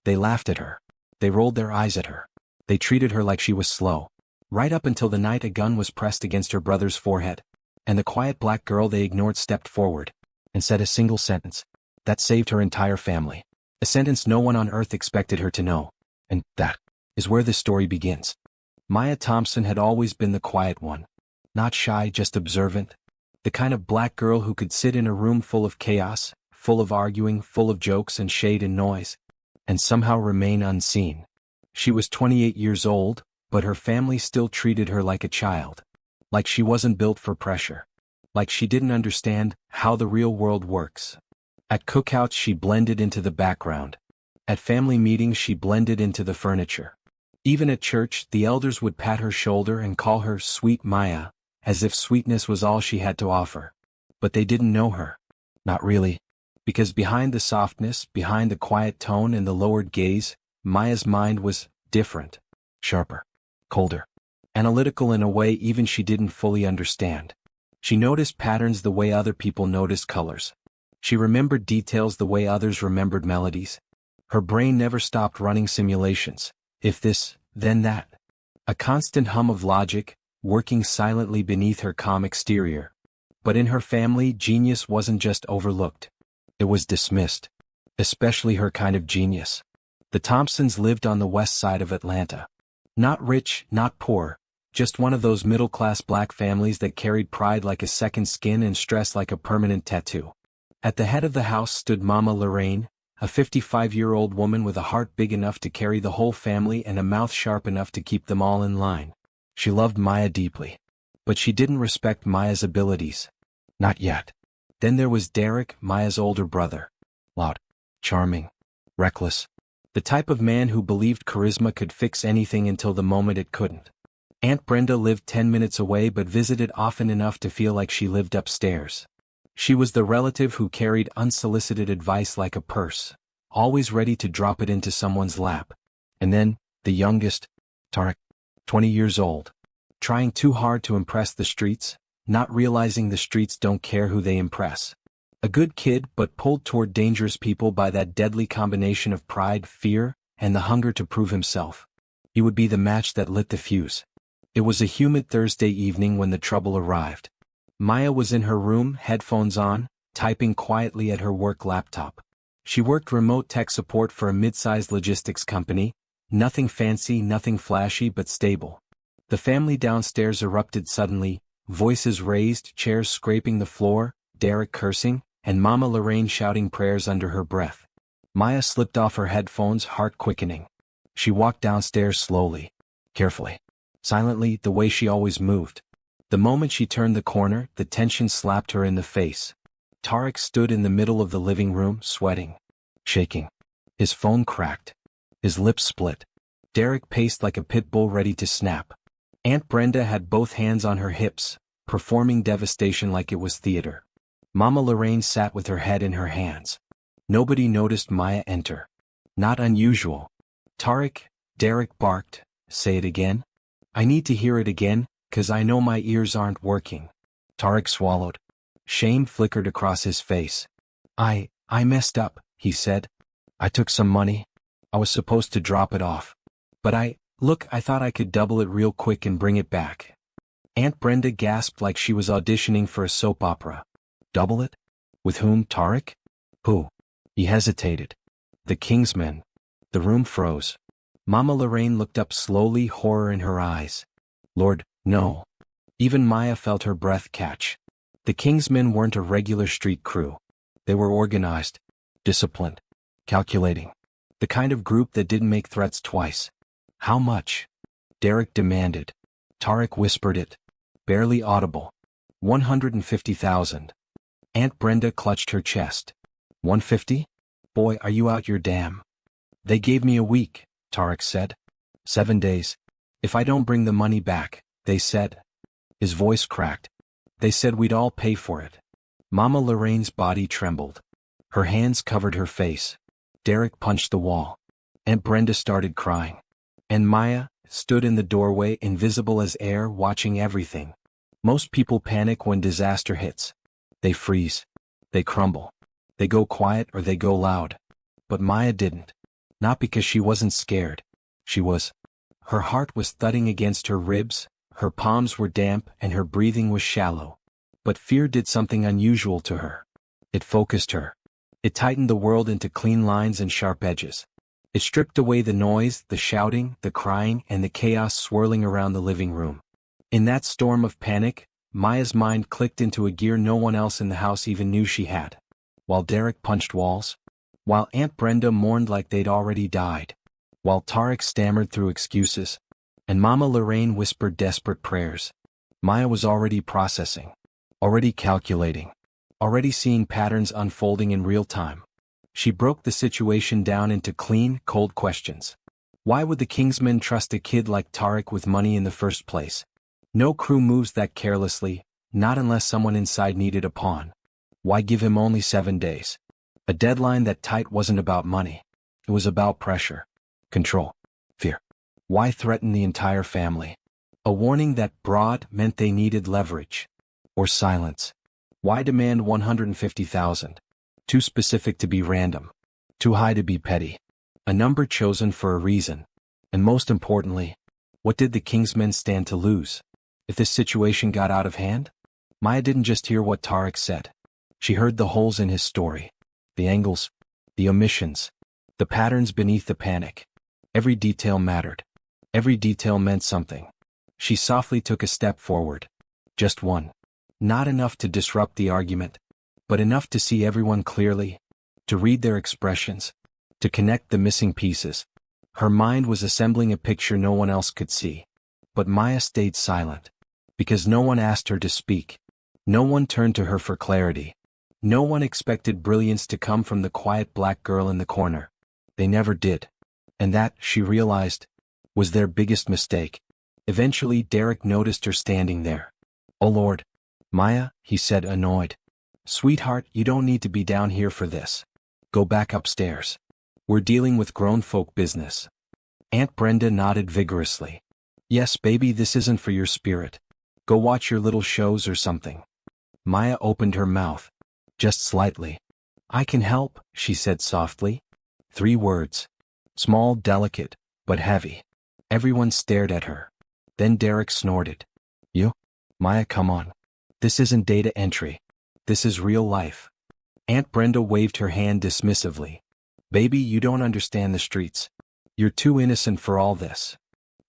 They laughed at her. They rolled their eyes at her. They treated her like she was slow. Right up until the night a gun was pressed against her brother's forehead, and the quiet black girl they ignored stepped forward and said a single sentence that saved her entire family. A sentence no one on earth expected her to know. And that is where this story begins. Maya Thompson had always been the quiet one. Not shy, just observant. The kind of black girl who could sit in a room full of chaos, full of arguing, full of jokes and shade and noise, and somehow remain unseen. She was 28 years old, but her family still treated her like a child. Like she wasn't built for pressure. Like she didn't understand how the real world works. At cookouts she blended into the background. At family meetings she blended into the furniture. Even at church, the elders would pat her shoulder and call her Sweet Maya, as if sweetness was all she had to offer. But they didn't know her. Not really. Because behind the softness, behind the quiet tone and the lowered gaze, Maya's mind was different. Sharper. Colder. Analytical in a way even she didn't fully understand. She noticed patterns the way other people noticed colors. She remembered details the way others remembered melodies. Her brain never stopped running simulations. If this, then that. A constant hum of logic, working silently beneath her calm exterior. But in her family, genius wasn't just overlooked. It was dismissed. Especially her kind of genius. The Thompsons lived on the west side of Atlanta. Not rich, not poor, just one of those middle-class black families that carried pride like a second skin and stress like a permanent tattoo. At the head of the house stood Mama Lorraine, a 55-year-old woman with a heart big enough to carry the whole family and a mouth sharp enough to keep them all in line. She loved Maya deeply. But she didn't respect Maya's abilities. Not yet. Then there was Derek, Maya's older brother. Loud, charming, reckless. The type of man who believed charisma could fix anything until the moment it couldn't. Aunt Brenda lived 10 minutes away but visited often enough to feel like she lived upstairs. She was the relative who carried unsolicited advice like a purse, always ready to drop it into someone's lap. And then, the youngest, Tarek, 20 years old. Trying too hard to impress the streets, not realizing the streets don't care who they impress. A good kid but pulled toward dangerous people by that deadly combination of pride, fear, and the hunger to prove himself. He would be the match that lit the fuse. It was a humid Thursday evening when the trouble arrived. Maya was in her room, headphones on, typing quietly at her work laptop. She worked remote tech support for a mid-sized logistics company, nothing fancy, nothing flashy but stable. The family downstairs erupted suddenly, voices raised, chairs scraping the floor, Derek cursing, and Mama Lorraine shouting prayers under her breath. Maya slipped off her headphones, heart quickening. She walked downstairs slowly, carefully, silently, the way she always moved. The moment she turned the corner, the tension slapped her in the face. Tarek stood in the middle of the living room, sweating, shaking. His phone cracked. His lips split. Derek paced like a pit bull ready to snap. Aunt Brenda had both hands on her hips, performing devastation like it was theater. Mama Lorraine sat with her head in her hands. Nobody noticed Maya enter. Not unusual. Derek barked, "Say it again? I need to hear it again, 'cause I know my ears aren't working." Tarek swallowed. Shame flickered across his face. I messed up," he said. "I took some money. I was supposed to drop it off. But I thought I could double it real quick and bring it back." Aunt Brenda gasped like she was auditioning for a soap opera. Double it? With whom, Tarek? Who? He hesitated. The Kingsmen. The room froze. Mama Lorraine looked up slowly, horror in her eyes. Lord, no. Even Maya felt her breath catch. The Kingsmen weren't a regular street crew. They were organized, disciplined, calculating. The kind of group that didn't make threats twice. How much? Derek demanded. Tarek whispered it. Barely audible. 150,000. Aunt Brenda clutched her chest. 150? Boy, are you out your damn. They gave me a week, Tarek said. 7 days. If I don't bring the money back, they said. His voice cracked. They said we'd all pay for it. Mama Lorraine's body trembled. Her hands covered her face. Derek punched the wall. Aunt Brenda started crying. And Maya stood in the doorway, invisible as air, watching everything. Most people panic when disaster hits. They freeze. They crumble. They go quiet or they go loud. But Maya didn't. Not because she wasn't scared. She was. Her heart was thudding against her ribs, her palms were damp and her breathing was shallow. But fear did something unusual to her. It focused her. It tightened the world into clean lines and sharp edges. It stripped away the noise, the shouting, the crying, and the chaos swirling around the living room. In that storm of panic, Maya's mind clicked into a gear no one else in the house even knew she had. While Derek punched walls, while Aunt Brenda mourned like they'd already died, while Tarek stammered through excuses, and Mama Lorraine whispered desperate prayers, Maya was already processing, already calculating, already seeing patterns unfolding in real time. She broke the situation down into clean, cold questions. Why would the Kingsmen trust a kid like Tarek with money in the first place? No crew moves that carelessly, not unless someone inside needed a pawn. Why give him only 7 days? A deadline that tight wasn't about money. It was about pressure, control, fear. Why threaten the entire family? A warning that broad meant they needed leverage. Or silence. Why demand 150,000? Too specific to be random. Too high to be petty. A number chosen for a reason. And most importantly, what did the Kingsmen stand to lose? If this situation got out of hand? Maya didn't just hear what Tarek said. She heard the holes in his story. The angles. The omissions. The patterns beneath the panic. Every detail mattered. Every detail meant something. She softly took a step forward. Just one. Not enough to disrupt the argument, but enough to see everyone clearly, to read their expressions, to connect the missing pieces. Her mind was assembling a picture no one else could see. But Maya stayed silent. Because no one asked her to speak. No one turned to her for clarity. No one expected brilliance to come from the quiet black girl in the corner. They never did. And that, she realized, was their biggest mistake. Eventually Derek noticed her standing there. "Oh Lord. Maya," he said, annoyed. "Sweetheart, you don't need to be down here for this. Go back upstairs. We're dealing with grown folk business." Aunt Brenda nodded vigorously. "Yes, baby, this isn't for your spirit. Go watch your little shows or something." Maya opened her mouth. Just slightly. "I can help," she said softly. 3 words. Small, delicate, but heavy. Everyone stared at her. Then Derek snorted. "You? Maya, come on. This isn't data entry. This is real life." Aunt Brenda waved her hand dismissively. "Baby, you don't understand the streets. You're too innocent for all this."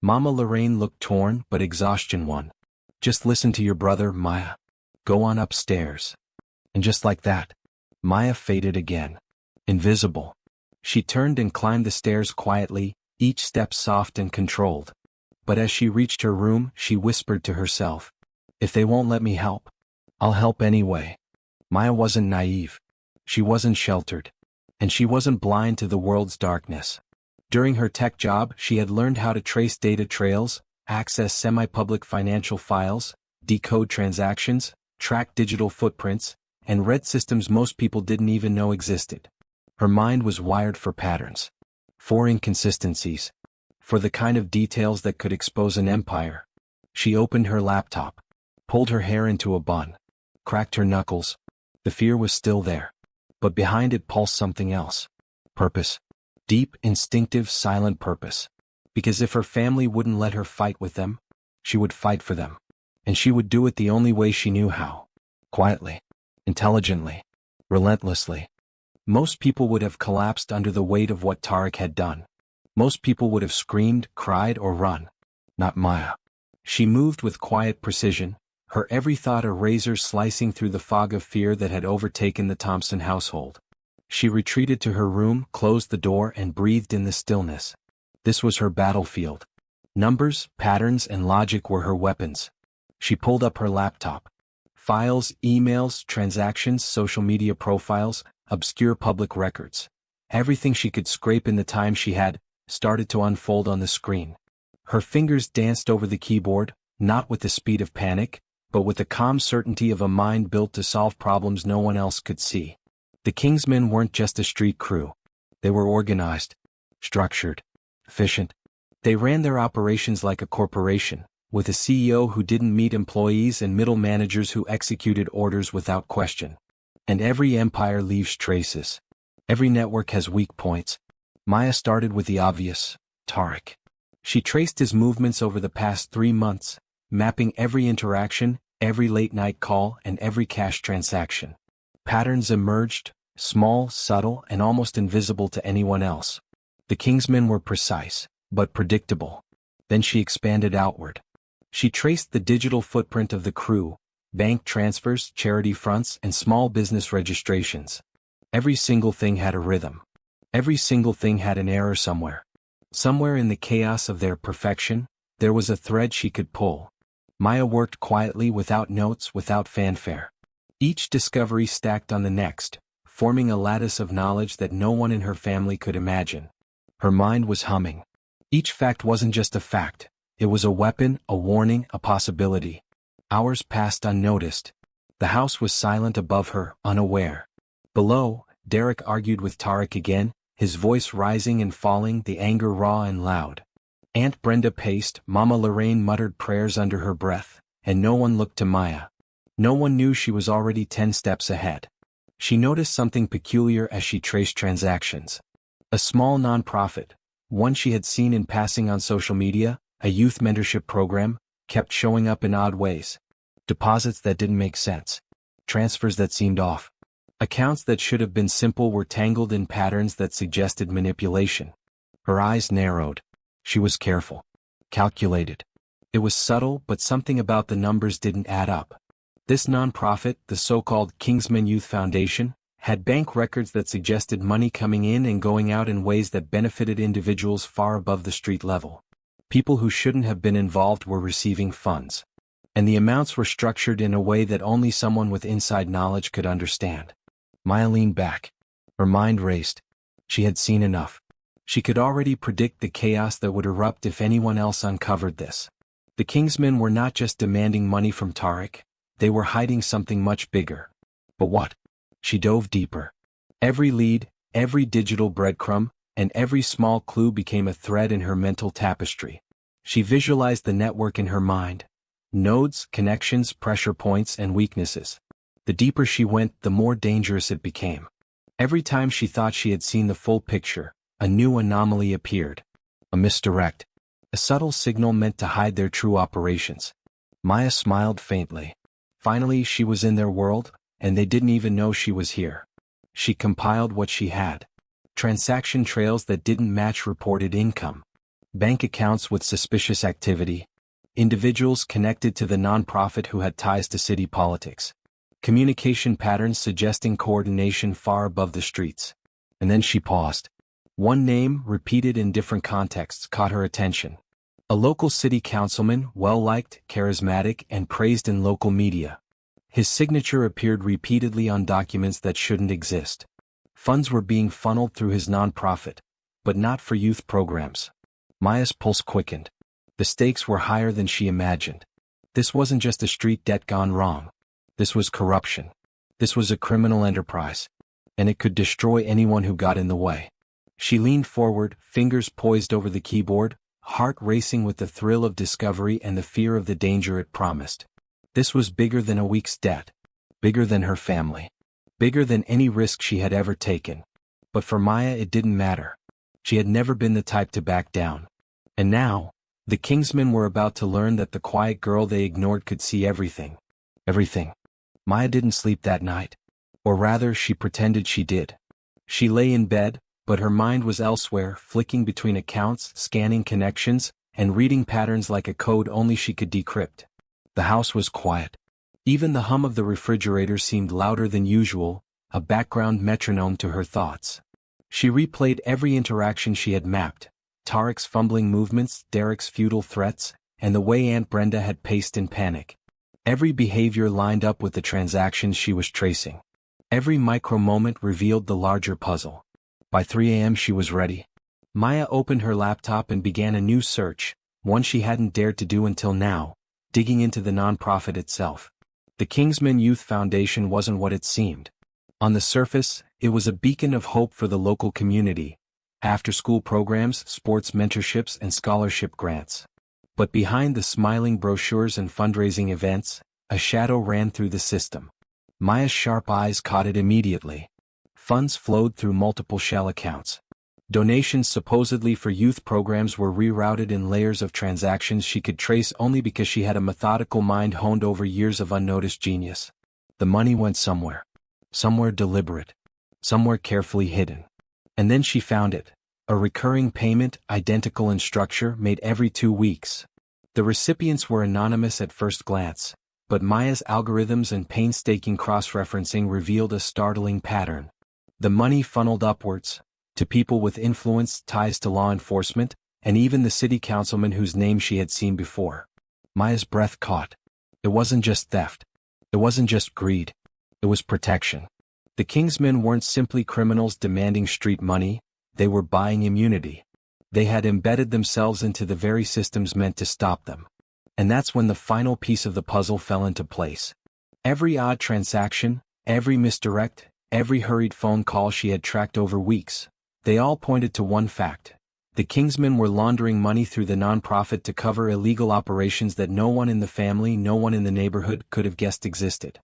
Mama Lorraine looked torn, but exhaustion won. "Just listen to your brother, Maya. Go on upstairs." And just like that, Maya faded again. Invisible. She turned and climbed the stairs quietly, each step soft and controlled. But as she reached her room, she whispered to herself, "If they won't let me help, I'll help anyway." Maya wasn't naive. She wasn't sheltered. And she wasn't blind to the world's darkness. During her tech job, she had learned how to trace data trails, access semi-public financial files, decode transactions, track digital footprints, and read systems most people didn't even know existed. Her mind was wired for patterns. For inconsistencies. For the kind of details that could expose an empire. She opened her laptop. Pulled her hair into a bun. Cracked her knuckles. The fear was still there. But behind it pulsed something else. Purpose. Deep, instinctive, silent purpose. Because if her family wouldn't let her fight with them, she would fight for them. And she would do it the only way she knew how. Quietly. Intelligently. Relentlessly. Most people would have collapsed under the weight of what Tarek had done. Most people would have screamed, cried, or run. Not Maya. She moved with quiet precision, her every thought a razor slicing through the fog of fear that had overtaken the Thompson household. She retreated to her room, closed the door, and breathed in the stillness. This was her battlefield. Numbers, patterns, and logic were her weapons. She pulled up her laptop. Files, emails, transactions, social media profiles, obscure public records. Everything she could scrape in the time she had, started to unfold on the screen. Her fingers danced over the keyboard, not with the speed of panic, but with the calm certainty of a mind built to solve problems no one else could see. The Kingsmen weren't just a street crew. They were organized, structured, efficient. They ran their operations like a corporation, with a CEO who didn't meet employees and middle managers who executed orders without question. And every empire leaves traces. Every network has weak points. Maya started with the obvious, Tariq. She traced his movements over the past 3 months, mapping every interaction, every late-night call, and every cash transaction. Patterns emerged, small, subtle, and almost invisible to anyone else. The Kingsmen were precise, but predictable. Then she expanded outward. She traced the digital footprint of the crew, bank transfers, charity fronts, and small business registrations. Every single thing had a rhythm. Every single thing had an error somewhere. Somewhere in the chaos of their perfection, there was a thread she could pull. Maya worked quietly, without notes, without fanfare. Each discovery stacked on the next, forming a lattice of knowledge that no one in her family could imagine. Her mind was humming. Each fact wasn't just a fact, it was a weapon, a warning, a possibility. Hours passed unnoticed. The house was silent above her, unaware. Below, Derek argued with Tariq again, his voice rising and falling, the anger raw and loud. Aunt Brenda paced, Mama Lorraine muttered prayers under her breath, and no one looked to Maya. No one knew she was already 10 steps ahead. She noticed something peculiar as she traced transactions. A small nonprofit, one she had seen in passing on social media, a youth mentorship program, kept showing up in odd ways. Deposits that didn't make sense. Transfers that seemed off. Accounts that should have been simple were tangled in patterns that suggested manipulation. Her eyes narrowed. She was careful. Calculated. It was subtle, but something about the numbers didn't add up. This nonprofit, the so-called Kingsmen Youth Foundation, had bank records that suggested money coming in and going out in ways that benefited individuals far above the street level. People who shouldn't have been involved were receiving funds. And the amounts were structured in a way that only someone with inside knowledge could understand. Maya leaned back. Her mind raced. She had seen enough. She could already predict the chaos that would erupt if anyone else uncovered this. The Kingsmen were not just demanding money from Tariq, they were hiding something much bigger. But what? She dove deeper. Every lead, every digital breadcrumb, and every small clue became a thread in her mental tapestry. She visualized the network in her mind. Nodes, connections, pressure points, and weaknesses. The deeper she went, the more dangerous it became. Every time she thought she had seen the full picture, a new anomaly appeared. A misdirect. A subtle signal meant to hide their true operations. Maya smiled faintly. Finally, she was in their world, and they didn't even know she was here. She compiled what she had. Transaction trails that didn't match reported income. Bank accounts with suspicious activity. Individuals connected to the nonprofit who had ties to city politics. Communication patterns suggesting coordination far above the streets. And then she paused. One name, repeated in different contexts, caught her attention. A local city councilman, well-liked, charismatic, and praised in local media. His signature appeared repeatedly on documents that shouldn't exist. Funds were being funneled through his nonprofit, but not for youth programs. Maya's pulse quickened. The stakes were higher than she imagined. This wasn't just a street debt gone wrong. This was corruption. This was a criminal enterprise. And it could destroy anyone who got in the way. She leaned forward, fingers poised over the keyboard, heart racing with the thrill of discovery and the fear of the danger it promised. This was bigger than a week's debt. Bigger than her family. Bigger than any risk she had ever taken. But for Maya it didn't matter. She had never been the type to back down. And now, the Kingsmen were about to learn that the quiet girl they ignored could see everything. Everything. Maya didn't sleep that night. Or rather, she pretended she did. She lay in bed, but her mind was elsewhere, flicking between accounts, scanning connections, and reading patterns like a code only she could decrypt. The house was quiet. Even the hum of the refrigerator seemed louder than usual, a background metronome to her thoughts. She replayed every interaction she had mapped, Tariq's fumbling movements, Derek's futile threats, and the way Aunt Brenda had paced in panic. Every behavior lined up with the transactions she was tracing. Every micro-moment revealed the larger puzzle. By 3 a.m. she was ready. Maya opened her laptop and began a new search, one she hadn't dared to do until now, digging into the nonprofit itself. The Kingsmen Youth Foundation wasn't what it seemed. On the surface, it was a beacon of hope for the local community. After-school programs, sports mentorships, and scholarship grants. But behind the smiling brochures and fundraising events, a shadow ran through the system. Maya's sharp eyes caught it immediately. Funds flowed through multiple shell accounts. Donations supposedly for youth programs were rerouted in layers of transactions she could trace only because she had a methodical mind honed over years of unnoticed genius. The money went somewhere. Somewhere deliberate. Somewhere carefully hidden. And then she found it. A recurring payment, identical in structure, made every 2 weeks. The recipients were anonymous at first glance, but Maya's algorithms and painstaking cross-referencing revealed a startling pattern. The money funneled upwards, to people with influence, ties to law enforcement, and even the city councilman whose name she had seen before. Maya's breath caught. It wasn't just theft. It wasn't just greed. It was protection. The Kingsmen weren't simply criminals demanding street money, they were buying immunity. They had embedded themselves into the very systems meant to stop them. And that's when the final piece of the puzzle fell into place. Every odd transaction, every misdirect, every hurried phone call she had tracked over weeks, they all pointed to one fact. The Kingsmen were laundering money through the nonprofit to cover illegal operations that no one in the family, no one in the neighborhood could have guessed existed.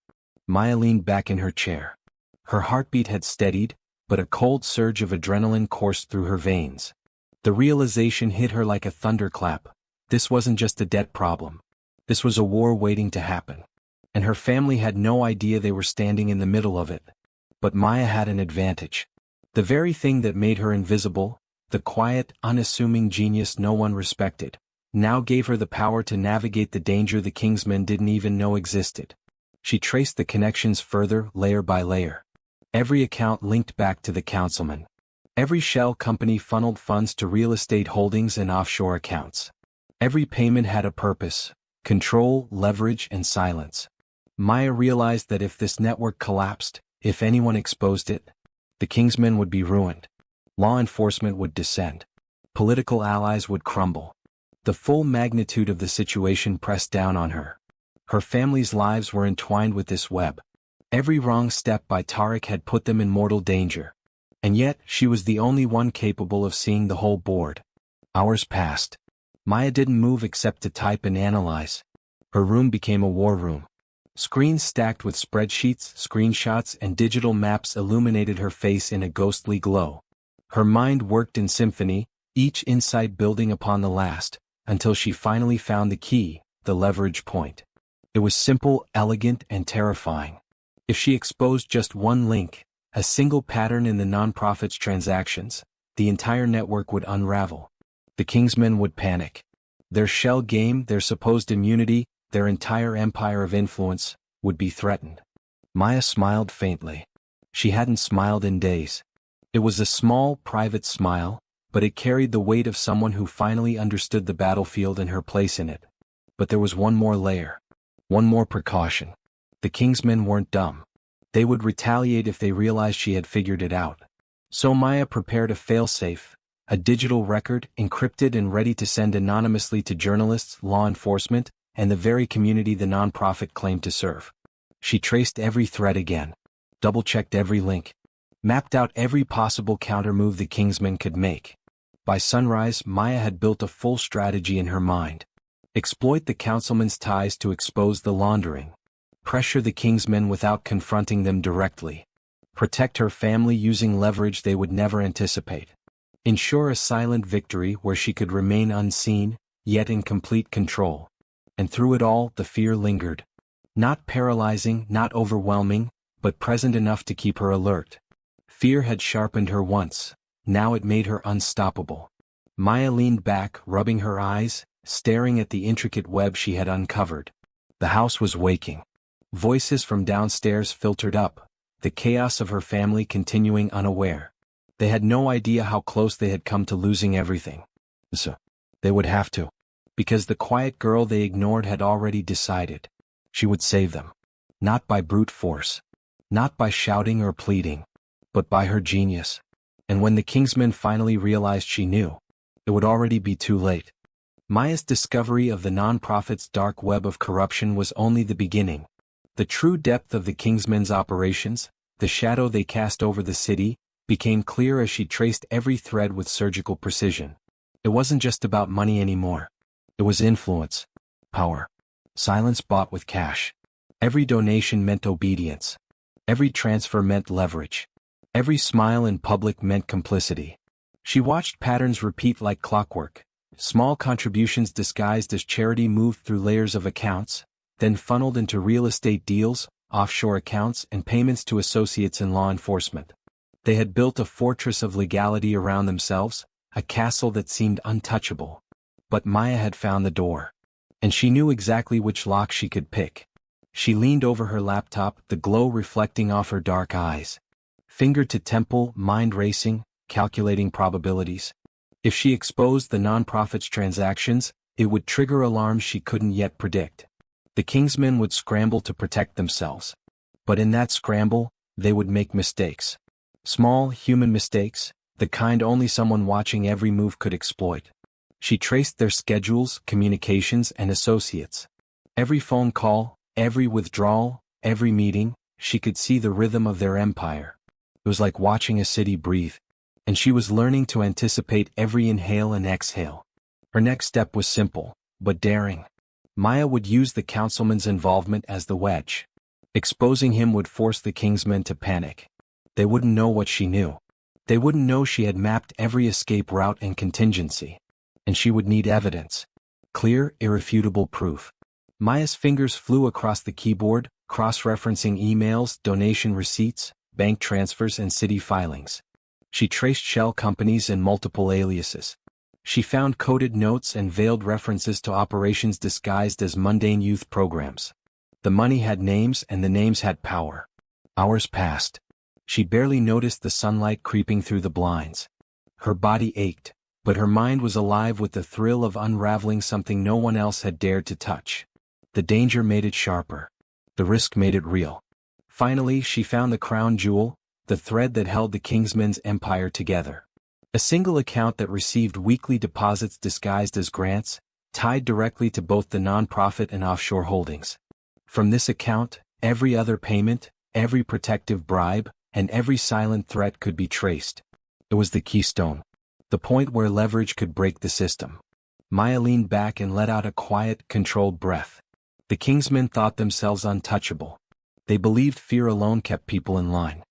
Maya leaned back in her chair. Her heartbeat had steadied, but a cold surge of adrenaline coursed through her veins. The realization hit her like a thunderclap. This wasn't just a debt problem. This was a war waiting to happen. And her family had no idea they were standing in the middle of it. But Maya had an advantage. The very thing that made her invisible, the quiet, unassuming genius no one respected, now gave her the power to navigate the danger the Kingsmen didn't even know existed. She traced the connections further, layer by layer. Every account linked back to the councilman. Every shell company funneled funds to real estate holdings and offshore accounts. Every payment had a purpose: control, leverage, and silence. Maya realized that if this network collapsed, if anyone exposed it, the Kingsmen would be ruined. Law enforcement would descend. Political allies would crumble. The full magnitude of the situation pressed down on her. Her family's lives were entwined with this web. Every wrong step by Tariq had put them in mortal danger. And yet, she was the only one capable of seeing the whole board. Hours passed. Maya didn't move except to type and analyze. Her room became a war room. Screens stacked with spreadsheets, screenshots, and digital maps illuminated her face in a ghostly glow. Her mind worked in symphony, each insight building upon the last, until she finally found the key, the leverage point. It was simple, elegant, and terrifying. If she exposed just one link, a single pattern in the nonprofit's transactions, the entire network would unravel. The Kingsmen would panic. Their shell game, their supposed immunity, their entire empire of influence, would be threatened. Maya smiled faintly. She hadn't smiled in days. It was a small, private smile, but it carried the weight of someone who finally understood the battlefield and her place in it. But there was one more layer. One more precaution. The Kingsmen weren't dumb. They would retaliate if they realized she had figured it out. So Maya prepared a failsafe, a digital record, encrypted and ready to send anonymously to journalists, law enforcement, and the very community the nonprofit claimed to serve. She traced every thread again, double-checked every link, mapped out every possible counter-move the Kingsmen could make. By sunrise, Maya had built a full strategy in her mind. Exploit the councilman's ties to expose the laundering. Pressure the Kingsmen without confronting them directly. Protect her family using leverage they would never anticipate. Ensure a silent victory where she could remain unseen, yet in complete control. And through it all, the fear lingered. Not paralyzing, not overwhelming, but present enough to keep her alert. Fear had sharpened her once, now it made her unstoppable. Maya leaned back, rubbing her eyes, staring at the intricate web she had uncovered. The house was waking. Voices from downstairs filtered up, the chaos of her family continuing unaware. They had no idea how close they had come to losing everything. So, they would have to. Because the quiet girl they ignored had already decided. She would save them. Not by brute force. Not by shouting or pleading. But by her genius. And when the Kingsmen finally realized she knew, it would already be too late. Maya's discovery of the nonprofit's dark web of corruption was only the beginning. The true depth of the Kingsmen's operations, the shadow they cast over the city, became clear as she traced every thread with surgical precision. It wasn't just about money anymore. It was influence, power, silence bought with cash. Every donation meant obedience. Every transfer meant leverage. Every smile in public meant complicity. She watched patterns repeat like clockwork. Small contributions disguised as charity moved through layers of accounts, then funneled into real estate deals, offshore accounts, and payments to associates in law enforcement. They had built a fortress of legality around themselves, a castle that seemed untouchable. But Maya had found the door. And she knew exactly which lock she could pick. She leaned over her laptop, the glow reflecting off her dark eyes. Finger to temple, mind racing, calculating probabilities. If she exposed the nonprofit's transactions, it would trigger alarms she couldn't yet predict. The Kingsmen would scramble to protect themselves. But in that scramble, they would make mistakes. Small, human mistakes, the kind only someone watching every move could exploit. She traced their schedules, communications, and associates. Every phone call, every withdrawal, every meeting, she could see the rhythm of their empire. It was like watching a city breathe. And she was learning to anticipate every inhale and exhale. Her next step was simple, but daring. Maya would use the councilman's involvement as the wedge. Exposing him would force the Kingsmen to panic. They wouldn't know what she knew. They wouldn't know she had mapped every escape route and contingency. And she would need evidence. Clear, irrefutable proof. Maya's fingers flew across the keyboard, cross-referencing emails, donation receipts, bank transfers, and city filings. She traced shell companies and multiple aliases. She found coded notes and veiled references to operations disguised as mundane youth programs. The money had names and the names had power. Hours passed. She barely noticed the sunlight creeping through the blinds. Her body ached, but her mind was alive with the thrill of unraveling something no one else had dared to touch. The danger made it sharper. The risk made it real. Finally, she found the crown jewel, the thread that held the Kingsmen's empire together. A single account that received weekly deposits disguised as grants, tied directly to both the nonprofit and offshore holdings. From this account, every other payment, every protective bribe, and every silent threat could be traced. It was the keystone. The point where leverage could break the system. Maya leaned back and let out a quiet, controlled breath. The Kingsmen thought themselves untouchable. They believed fear alone kept people in line.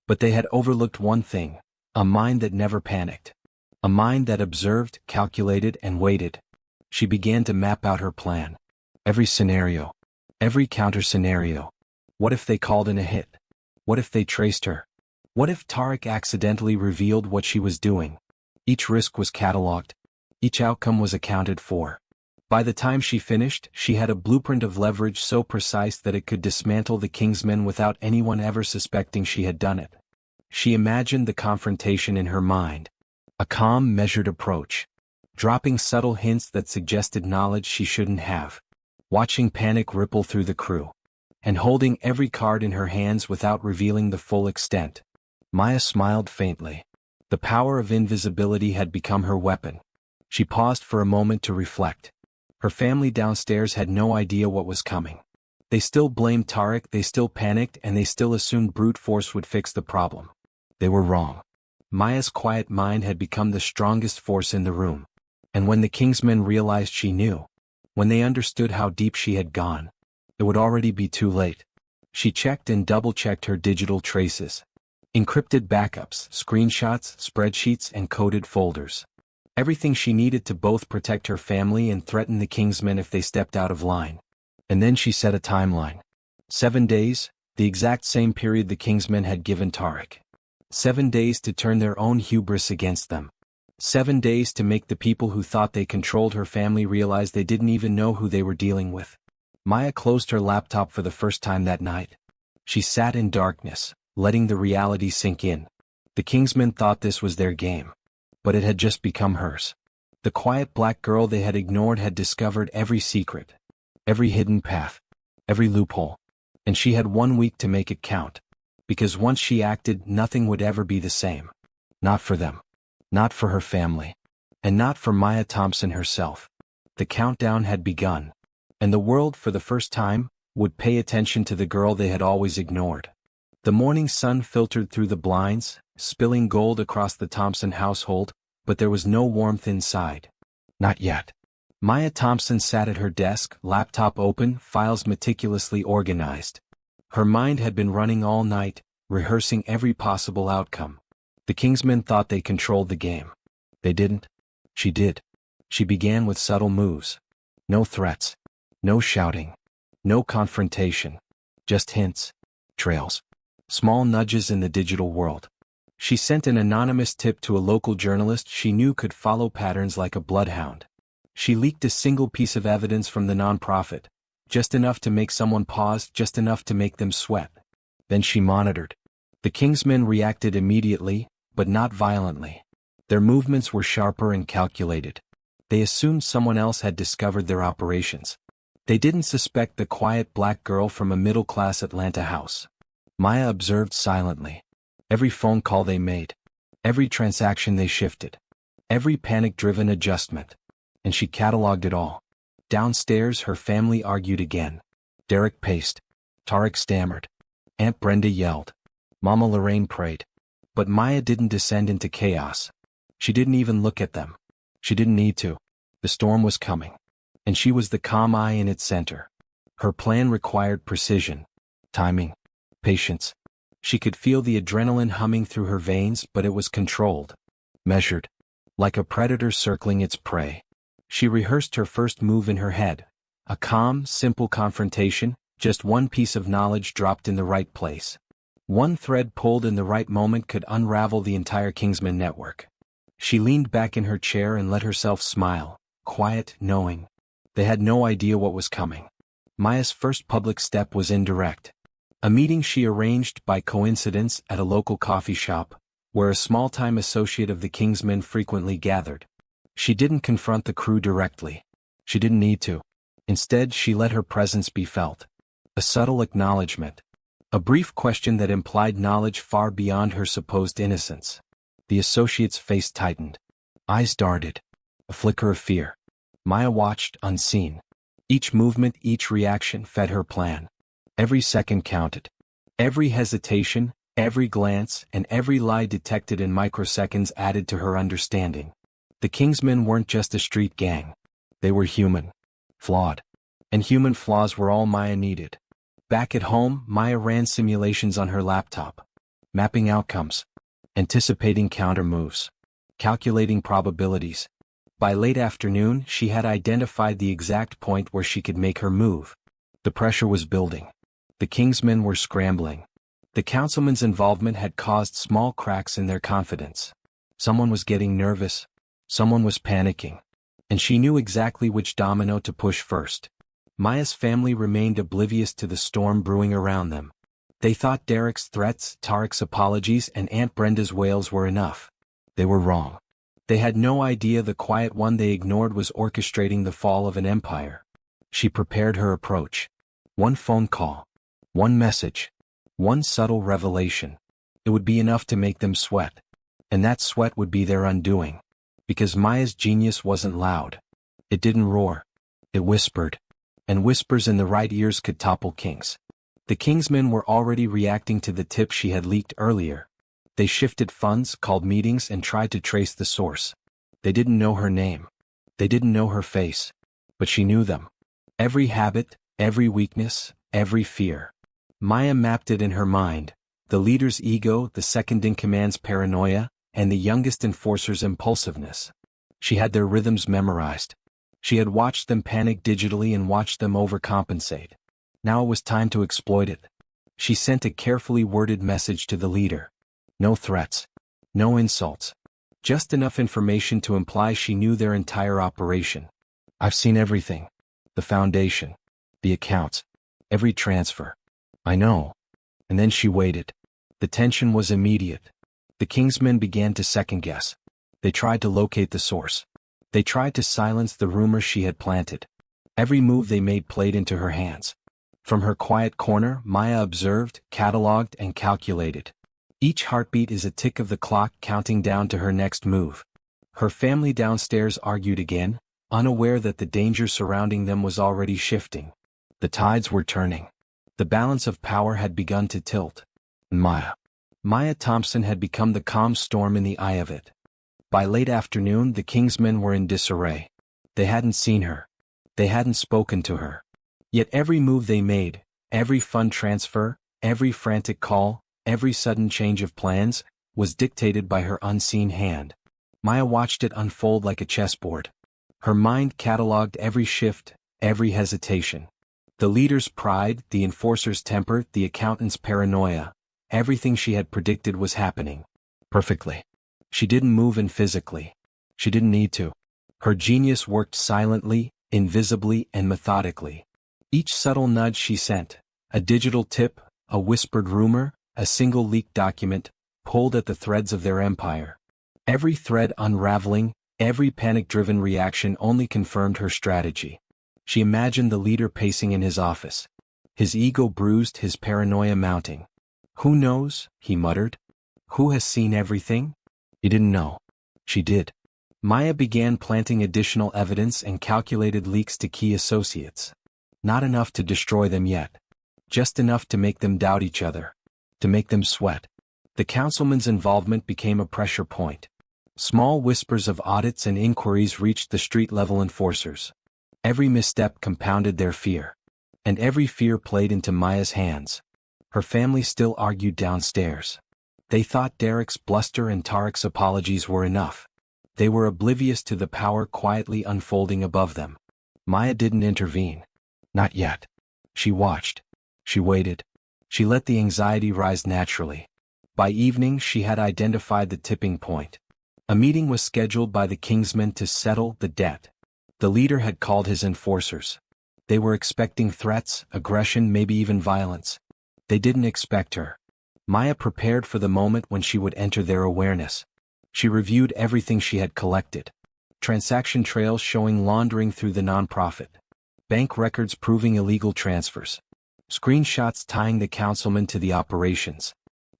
But they had overlooked one thing, a mind that never panicked. A mind that observed, calculated, and waited. She began to map out her plan. Every scenario. Every counter-scenario. What if they called in a hit? What if they traced her? What if Tariq accidentally revealed what she was doing? Each risk was catalogued. Each outcome was accounted for. By the time she finished, she had a blueprint of leverage so precise that it could dismantle the Kingsmen without anyone ever suspecting she had done it. She imagined the confrontation in her mind. A calm, measured approach. Dropping subtle hints that suggested knowledge she shouldn't have. Watching panic ripple through the crew. And holding every card in her hands without revealing the full extent. Maya smiled faintly. The power of invisibility had become her weapon. She paused for a moment to reflect. Her family downstairs had no idea what was coming. They still blamed Tariq, they still panicked, and they still assumed brute force would fix the problem. They were wrong. Maya's quiet mind had become the strongest force in the room. And when the Kingsmen realized she knew, when they understood how deep she had gone, it would already be too late. She checked and double-checked her digital traces. Encrypted backups, screenshots, spreadsheets, and coded folders. Everything she needed to both protect her family and threaten the Kingsmen if they stepped out of line. And then she set a timeline. 7 days, the exact same period the Kingsmen had given Tariq. 7 days to turn their own hubris against them. 7 days to make the people who thought they controlled her family realize they didn't even know who they were dealing with. Maya closed her laptop for the first time that night. She sat in darkness, letting the reality sink in. The Kingsmen thought this was their game. But it had just become hers. The quiet black girl they had ignored had discovered every secret, every hidden path, every loophole. And she had 1 week to make it count. Because once she acted, nothing would ever be the same. Not for them. Not for her family. And not for Maya Thompson herself. The countdown had begun. And the world, for the first time, would pay attention to the girl they had always ignored. The morning sun filtered through the blinds, spilling gold across the Thompson household, but there was no warmth inside. Not yet. Maya Thompson sat at her desk, laptop open, files meticulously organized. Her mind had been running all night, rehearsing every possible outcome. The Kingsmen thought they controlled the game. They didn't. She did. She began with subtle moves. No threats. No shouting. No confrontation. Just hints. Trails. Small nudges in the digital world. She sent an anonymous tip to a local journalist she knew could follow patterns like a bloodhound. She leaked a single piece of evidence from the nonprofit, just enough to make someone pause, just enough to make them sweat. Then she monitored. The Kingsmen reacted immediately, but not violently. Their movements were sharper and calculated. They assumed someone else had discovered their operations. They didn't suspect the quiet black girl from a middle-class Atlanta house. Maya observed silently. Every phone call they made. Every transaction they shifted. Every panic-driven adjustment. And she cataloged it all. Downstairs, her family argued again. Derek paced. Tarek stammered. Aunt Brenda yelled. Mama Lorraine prayed. But Maya didn't descend into chaos. She didn't even look at them. She didn't need to. The storm was coming. And she was the calm eye in its center. Her plan required precision, timing, patience. She could feel the adrenaline humming through her veins, but it was controlled, measured, like a predator circling its prey. She rehearsed her first move in her head. A calm, simple confrontation, just one piece of knowledge dropped in the right place. One thread pulled in the right moment could unravel the entire Kingsman network. She leaned back in her chair and let herself smile, quiet, knowing. They had no idea what was coming. Maya's first public step was indirect. A meeting she arranged by coincidence at a local coffee shop, where a small-time associate of the Kingsmen frequently gathered. She didn't confront the crew directly. She didn't need to. Instead, she let her presence be felt. A subtle acknowledgement. A brief question that implied knowledge far beyond her supposed innocence. The associate's face tightened. Eyes darted. A flicker of fear. Maya watched, unseen. Each movement, each reaction fed her plan. Every second counted. Every hesitation, every glance, and every lie detected in microseconds added to her understanding. The Kingsmen weren't just a street gang. They were human. Flawed. And human flaws were all Maya needed. Back at home, Maya ran simulations on her laptop. Mapping outcomes. Anticipating counter moves. Calculating probabilities. By late afternoon, she had identified the exact point where she could make her move. The pressure was building. The Kingsmen were scrambling. The councilman's involvement had caused small cracks in their confidence. Someone was getting nervous. Someone was panicking. And she knew exactly which domino to push first. Maya's family remained oblivious to the storm brewing around them. They thought Derek's threats, Tarek's apologies, and Aunt Brenda's wails were enough. They were wrong. They had no idea the quiet one they ignored was orchestrating the fall of an empire. She prepared her approach. One phone call. One message. One subtle revelation. It would be enough to make them sweat. And that sweat would be their undoing. Because Maya's genius wasn't loud. It didn't roar. It whispered. And whispers in the right ears could topple kings. The Kingsmen were already reacting to the tip she had leaked earlier. They shifted funds, called meetings, and tried to trace the source. They didn't know her name. They didn't know her face. But she knew them. Every habit, every weakness, every fear. Maya mapped it in her mind. The leader's ego, the second-in-command's paranoia, and the youngest enforcer's impulsiveness. She had their rhythms memorized. She had watched them panic digitally and watched them overcompensate. Now it was time to exploit it. She sent a carefully worded message to the leader. No threats. No insults. Just enough information to imply she knew their entire operation. I've seen everything. The foundation. The accounts. Every transfer. I know. And then she waited. The tension was immediate. The Kingsmen began to second-guess. They tried to locate the source. They tried to silence the rumors she had planted. Every move they made played into her hands. From her quiet corner, Maya observed, catalogued, and calculated. Each heartbeat is a tick of the clock counting down to her next move. Her family downstairs argued again, unaware that the danger surrounding them was already shifting. The tides were turning. The balance of power had begun to tilt. Maya Thompson had become the calm storm in the eye of it. By late afternoon, the Kingsmen were in disarray. They hadn't seen her. They hadn't spoken to her. Yet every move they made, every fund transfer, every frantic call, every sudden change of plans, was dictated by her unseen hand. Maya watched it unfold like a chessboard. Her mind catalogued every shift, every hesitation. The leader's pride, the enforcer's temper, the accountant's paranoia. Everything she had predicted was happening. Perfectly. She didn't move in physically. She didn't need to. Her genius worked silently, invisibly, and methodically. Each subtle nudge she sent, a digital tip, a whispered rumor, a single leaked document, pulled at the threads of their empire. Every thread unraveling, every panic-driven reaction only confirmed her strategy. She imagined the leader pacing in his office. His ego bruised, his paranoia mounting. "Who knows?" he muttered. "Who has seen everything?" He didn't know. She did. Maya began planting additional evidence and calculated leaks to key associates. Not enough to destroy them yet. Just enough to make them doubt each other. To make them sweat. The councilman's involvement became a pressure point. Small whispers of audits and inquiries reached the street-level enforcers. Every misstep compounded their fear. And every fear played into Maya's hands. Her family still argued downstairs. They thought Derek's bluster and Tarek's apologies were enough. They were oblivious to the power quietly unfolding above them. Maya didn't intervene. Not yet. She watched. She waited. She let the anxiety rise naturally. By evening she had identified the tipping point. A meeting was scheduled by the Kingsmen to settle the debt. The leader had called his enforcers. They were expecting threats, aggression, maybe even violence. They didn't expect her. Maya prepared for the moment when she would enter their awareness. She reviewed everything she had collected. Transaction trails showing laundering through the nonprofit. Bank records proving illegal transfers. Screenshots tying the councilman to the operations.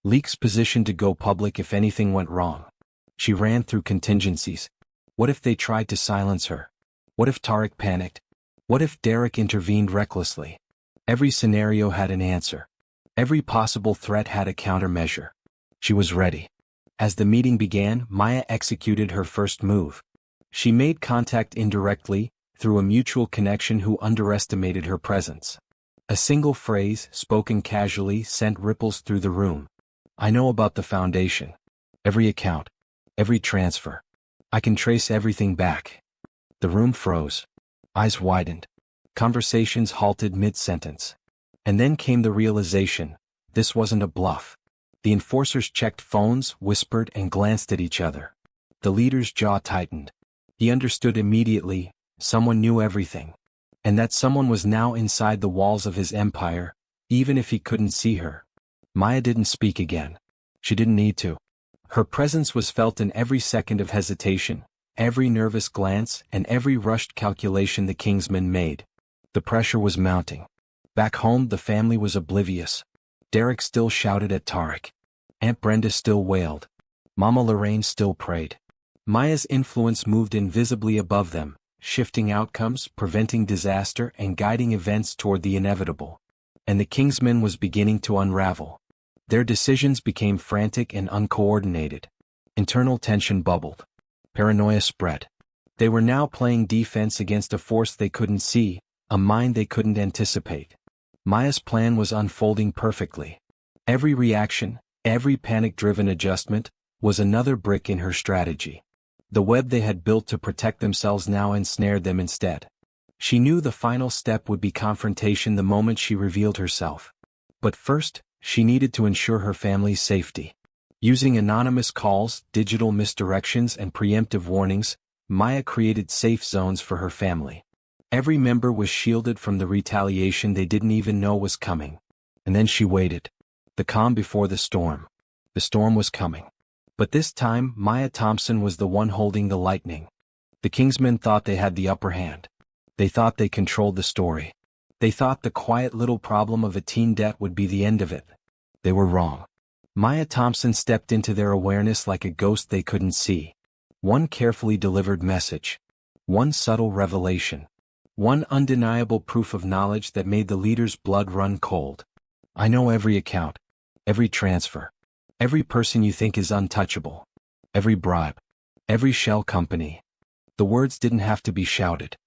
Leaks positioned to go public if anything went wrong. She ran through contingencies. What if they tried to silence her? What if Tarek panicked? What if Derek intervened recklessly? Every scenario had an answer. Every possible threat had a countermeasure. She was ready. As the meeting began, Maya executed her first move. She made contact indirectly, through a mutual connection who underestimated her presence. A single phrase, spoken casually, sent ripples through the room. "I know about the foundation. Every account. Every transfer. I can trace everything back." The room froze. Eyes widened. Conversations halted mid-sentence. And then came the realization, this wasn't a bluff. The enforcers checked phones, whispered, and glanced at each other. The leader's jaw tightened. He understood immediately, someone knew everything. And that someone was now inside the walls of his empire, even if he couldn't see her. Maya didn't speak again. She didn't need to. Her presence was felt in every second of hesitation, every nervous glance, and every rushed calculation the Kingsmen made. The pressure was mounting. Back home the family was oblivious. Derek still shouted at Tarek. Aunt Brenda still wailed. Mama Lorraine still prayed. Maya's influence moved invisibly above them, shifting outcomes, preventing disaster, and guiding events toward the inevitable. And the Kingsmen was beginning to unravel. Their decisions became frantic and uncoordinated. Internal tension bubbled. Paranoia spread. They were now playing defense against a force they couldn't see, a mind they couldn't anticipate. Maya's plan was unfolding perfectly. Every reaction, every panic-driven adjustment, was another brick in her strategy. The web they had built to protect themselves now ensnared them instead. She knew the final step would be confrontation the moment she revealed herself. But first, she needed to ensure her family's safety. Using anonymous calls, digital misdirections, and preemptive warnings, Maya created safe zones for her family. Every member was shielded from the retaliation they didn't even know was coming. And then she waited. The calm before the storm. The storm was coming. But this time, Maya Thompson was the one holding the lightning. The Kingsmen thought they had the upper hand. They thought they controlled the story. They thought the quiet little problem of a teen debt would be the end of it. They were wrong. Maya Thompson stepped into their awareness like a ghost they couldn't see. One carefully delivered message. One subtle revelation. One undeniable proof of knowledge that made the leader's blood run cold. "I know every account. Every transfer. Every person you think is untouchable. Every bribe. Every shell company." The words didn't have to be shouted.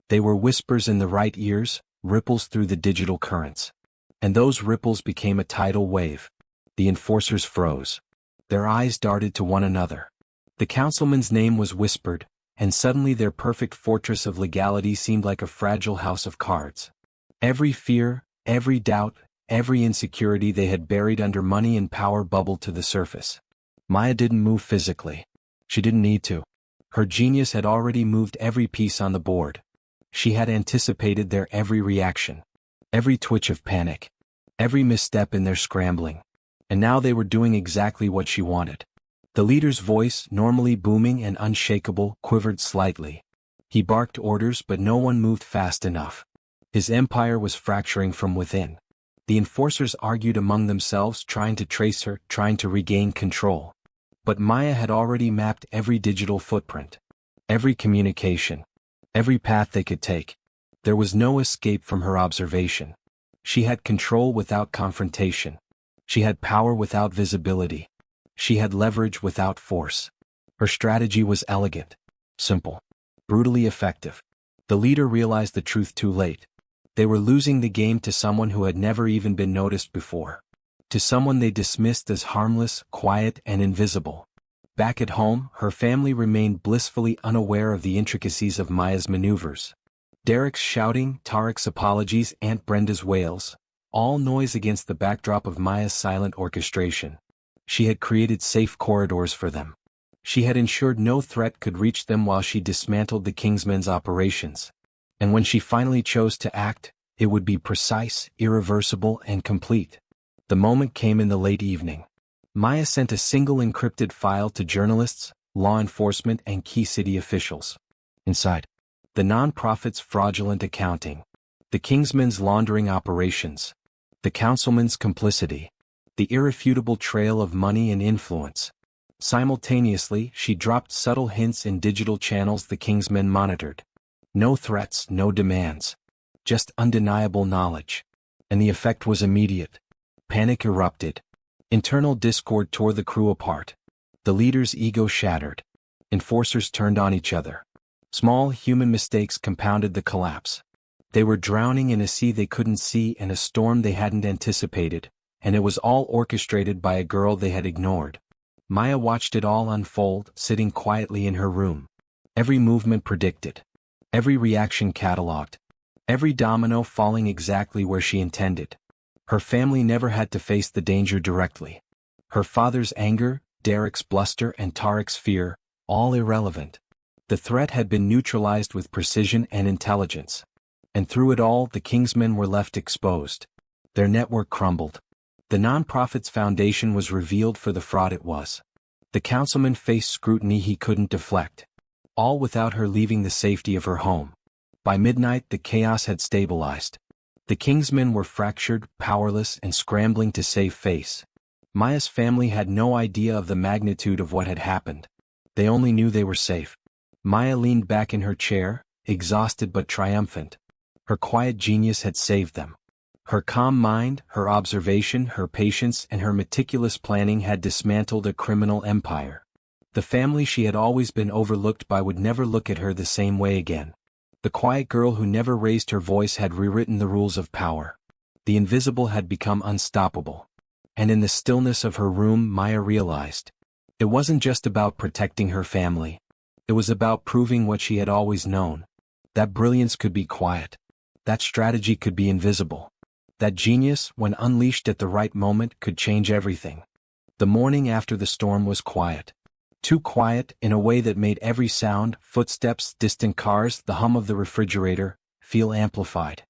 They were whispers in the right ears, ripples through the digital currents. And those ripples became a tidal wave. The enforcers froze. Their eyes darted to one another. The councilman's name was whispered, and suddenly their perfect fortress of legality seemed like a fragile house of cards. Every fear, every doubt, every insecurity they had buried under money and power bubbled to the surface. Maya didn't move physically. She didn't need to. Her genius had already moved every piece on the board. She had anticipated their every reaction, every twitch of panic, every misstep in their scrambling. And now they were doing exactly what she wanted. The leader's voice, normally booming and unshakable, quivered slightly. He barked orders, but no one moved fast enough. His empire was fracturing from within. The enforcers argued among themselves, trying to trace her, trying to regain control. But Maya had already mapped every digital footprint, every communication, every path they could take. There was no escape from her observation. She had control without confrontation. She had power without visibility. She had leverage without force. Her strategy was elegant, simple, brutally effective. The leader realized the truth too late. They were losing the game to someone who had never even been noticed before. To someone they dismissed as harmless, quiet, and invisible. Back at home, her family remained blissfully unaware of the intricacies of Maya's maneuvers. Derek's shouting, Tarek's apologies, Aunt Brenda's wails, all noise against the backdrop of Maya's silent orchestration. She had created safe corridors for them. She had ensured no threat could reach them while she dismantled the Kingsmen's operations. And when she finally chose to act, it would be precise, irreversible, and complete. The moment came in the late evening. Maya sent a single encrypted file to journalists, law enforcement, and key city officials. Inside, the non-profit's fraudulent accounting, the Kingsmen's laundering operations, the councilman's complicity, the irrefutable trail of money and influence. Simultaneously, she dropped subtle hints in digital channels the Kingsmen monitored. No threats, no demands. Just undeniable knowledge. And the effect was immediate. Panic erupted. Internal discord tore the crew apart. The leader's ego shattered. Enforcers turned on each other. Small human mistakes compounded the collapse. They were drowning in a sea they couldn't see and a storm they hadn't anticipated, and it was all orchestrated by a girl they had ignored. Maya watched it all unfold, sitting quietly in her room. Every movement predicted. Every reaction catalogued. Every domino falling exactly where she intended. Her family never had to face the danger directly. Her father's anger, Derek's bluster, and Tarek's fear, all irrelevant. The threat had been neutralized with precision and intelligence. And through it all, the Kingsmen were left exposed. Their network crumbled. The nonprofit's foundation was revealed for the fraud it was. The councilman faced scrutiny he couldn't deflect. All without her leaving the safety of her home. By midnight, the chaos had stabilized. The Kingsmen were fractured, powerless, and scrambling to save face. Maya's family had no idea of the magnitude of what had happened. They only knew they were safe. Maya leaned back in her chair, exhausted but triumphant. Her quiet genius had saved them. Her calm mind, her observation, her patience, and her meticulous planning had dismantled a criminal empire. The family she had always been overlooked by would never look at her the same way again. The quiet girl who never raised her voice had rewritten the rules of power. The invisible had become unstoppable. And in the stillness of her room, Maya realized. It wasn't just about protecting her family. It was about proving what she had always known. That brilliance could be quiet. That strategy could be invisible. That genius, when unleashed at the right moment, could change everything. The morning after the storm was quiet. Too quiet, in a way that made every sound, footsteps, distant cars, the hum of the refrigerator, feel amplified.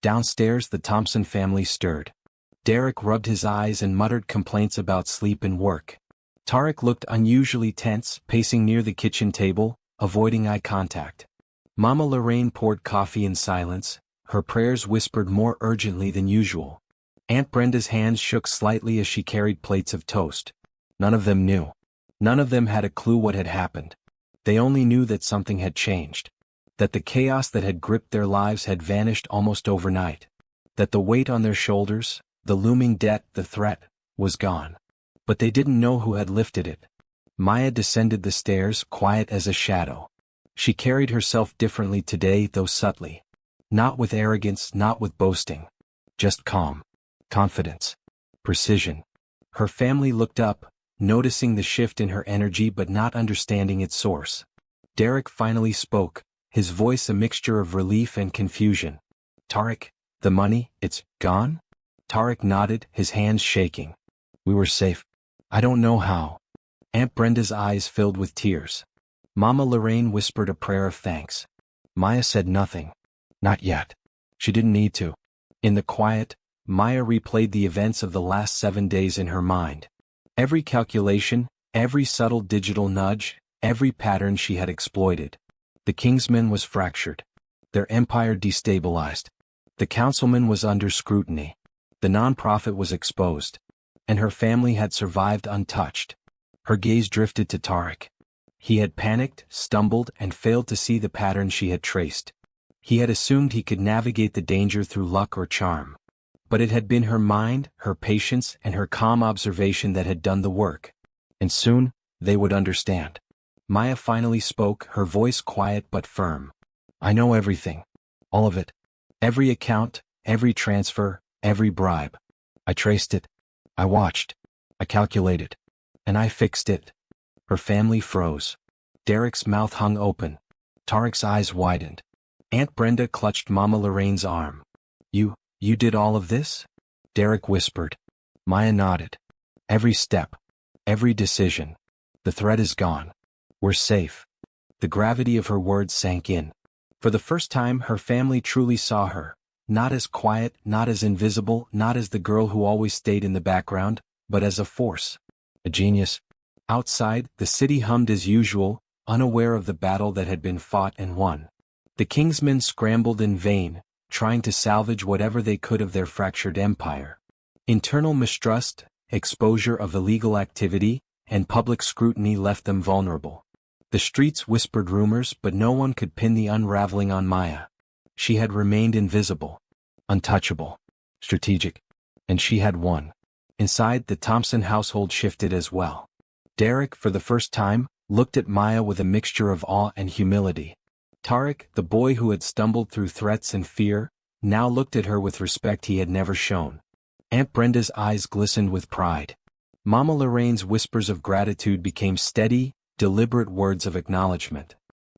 Downstairs, the Thompson family stirred. Derek rubbed his eyes and muttered complaints about sleep and work. Tarek looked unusually tense, pacing near the kitchen table, avoiding eye contact. Mama Lorraine poured coffee in silence, her prayers whispered more urgently than usual. Aunt Brenda's hands shook slightly as she carried plates of toast. None of them knew. None of them had a clue what had happened. They only knew that something had changed. That the chaos that had gripped their lives had vanished almost overnight. That the weight on their shoulders, the looming debt, the threat, was gone. But they didn't know who had lifted it. Maya descended the stairs, quiet as a shadow. She carried herself differently today, though subtly. Not with arrogance, not with boasting. Just calm. Confidence. Precision. Her family looked up, noticing the shift in her energy but not understanding its source. Derek finally spoke, his voice a mixture of relief and confusion. "Tarek, the money, it's gone?" Tarek nodded, his hands shaking. "We were safe. I don't know how." Aunt Brenda's eyes filled with tears. Mama Lorraine whispered a prayer of thanks. Maya said nothing. Not yet. She didn't need to. In the quiet, Maya replayed the events of the last 7 days in her mind. Every calculation, every subtle digital nudge, every pattern she had exploited. The Kingsmen was fractured. Their empire destabilized. The councilman was under scrutiny. The non-profit was exposed. And her family had survived untouched. Her gaze drifted to Tarek. He had panicked, stumbled, and failed to see the pattern she had traced. He had assumed he could navigate the danger through luck or charm. But it had been her mind, her patience, and her calm observation that had done the work. And soon, they would understand. Maya finally spoke, her voice quiet but firm. "I know everything. All of it. Every account, every transfer, every bribe. I traced it. I watched. I calculated. And I fixed it." Her family froze. Derek's mouth hung open. Tarek's eyes widened. Aunt Brenda clutched Mama Lorraine's arm. You did all of this?" Derek whispered. Maya nodded. "Every step. Every decision. The threat is gone. We're safe." The gravity of her words sank in. For the first time her family truly saw her, not as quiet, not as invisible, not as the girl who always stayed in the background, but as a force. A genius. Outside, the city hummed as usual, unaware of the battle that had been fought and won. The Kingsmen scrambled in vain, trying to salvage whatever they could of their fractured empire. Internal mistrust, exposure of illegal activity, and public scrutiny left them vulnerable. The streets whispered rumors, but no one could pin the unraveling on Maya. She had remained invisible, untouchable, strategic, and she had won. Inside, the Thompson household shifted as well. Derek, for the first time, looked at Maya with a mixture of awe and humility. Tarek, the boy who had stumbled through threats and fear, now looked at her with respect he had never shown. Aunt Brenda's eyes glistened with pride. Mama Lorraine's whispers of gratitude became steady, deliberate words of acknowledgement.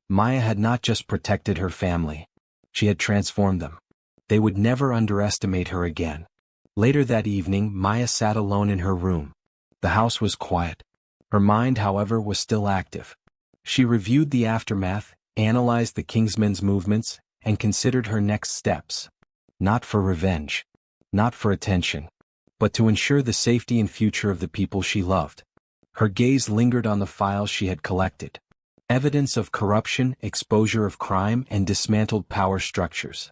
Maya had not just protected her family. She had transformed them. They would never underestimate her again. Later that evening, Maya sat alone in her room. The house was quiet. Her mind, however, was still active. She reviewed the aftermath, analyzed the Kingsmen's movements, and considered her next steps. Not for revenge. Not for attention. But to ensure the safety and future of the people she loved. Her gaze lingered on the files she had collected. Evidence of corruption, exposure of crime, and dismantled power structures.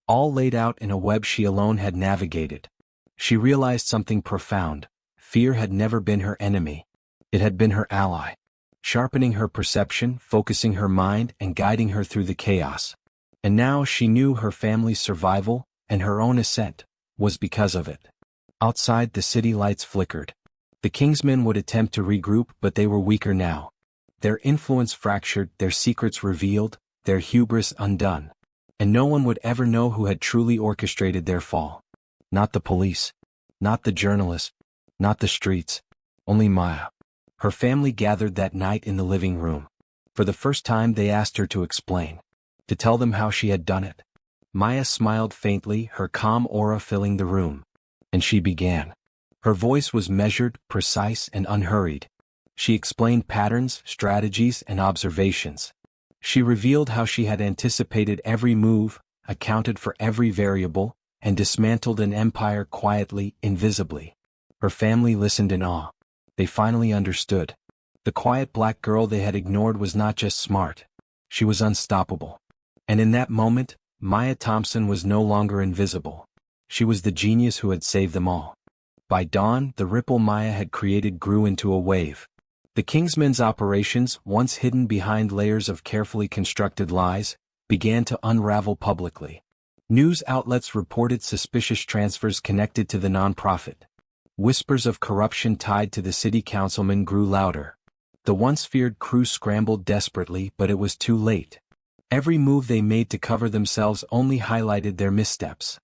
All laid out in a web she alone had navigated. She realized something profound. Fear had never been her enemy. It had been her ally. Sharpening her perception, focusing her mind, and guiding her through the chaos. And now she knew her family's survival, and her own ascent, was because of it. Outside, the city lights flickered. The Kingsmen would attempt to regroup, but they were weaker now. Their influence fractured, their secrets revealed, their hubris undone. And no one would ever know who had truly orchestrated their fall. Not the police. Not the journalists. Not the streets. Only Maya. Her family gathered that night in the living room. For the first time they asked her to explain. To tell them how she had done it. Maya smiled faintly, her calm aura filling the room. And she began. Her voice was measured, precise, and unhurried. She explained patterns, strategies, and observations. She revealed how she had anticipated every move, accounted for every variable, and dismantled an empire quietly, invisibly. Her family listened in awe. They finally understood. The quiet black girl they had ignored was not just smart. She was unstoppable. And in that moment, Maya Thompson was no longer invisible. She was the genius who had saved them all. By dawn, the ripple Maya had created grew into a wave. The Kingsmen's operations, once hidden behind layers of carefully constructed lies, began to unravel publicly. News outlets reported suspicious transfers connected to the nonprofit. Whispers of corruption tied to the city councilman grew louder. The once feared crew scrambled desperately, but it was too late. Every move they made to cover themselves only highlighted their missteps.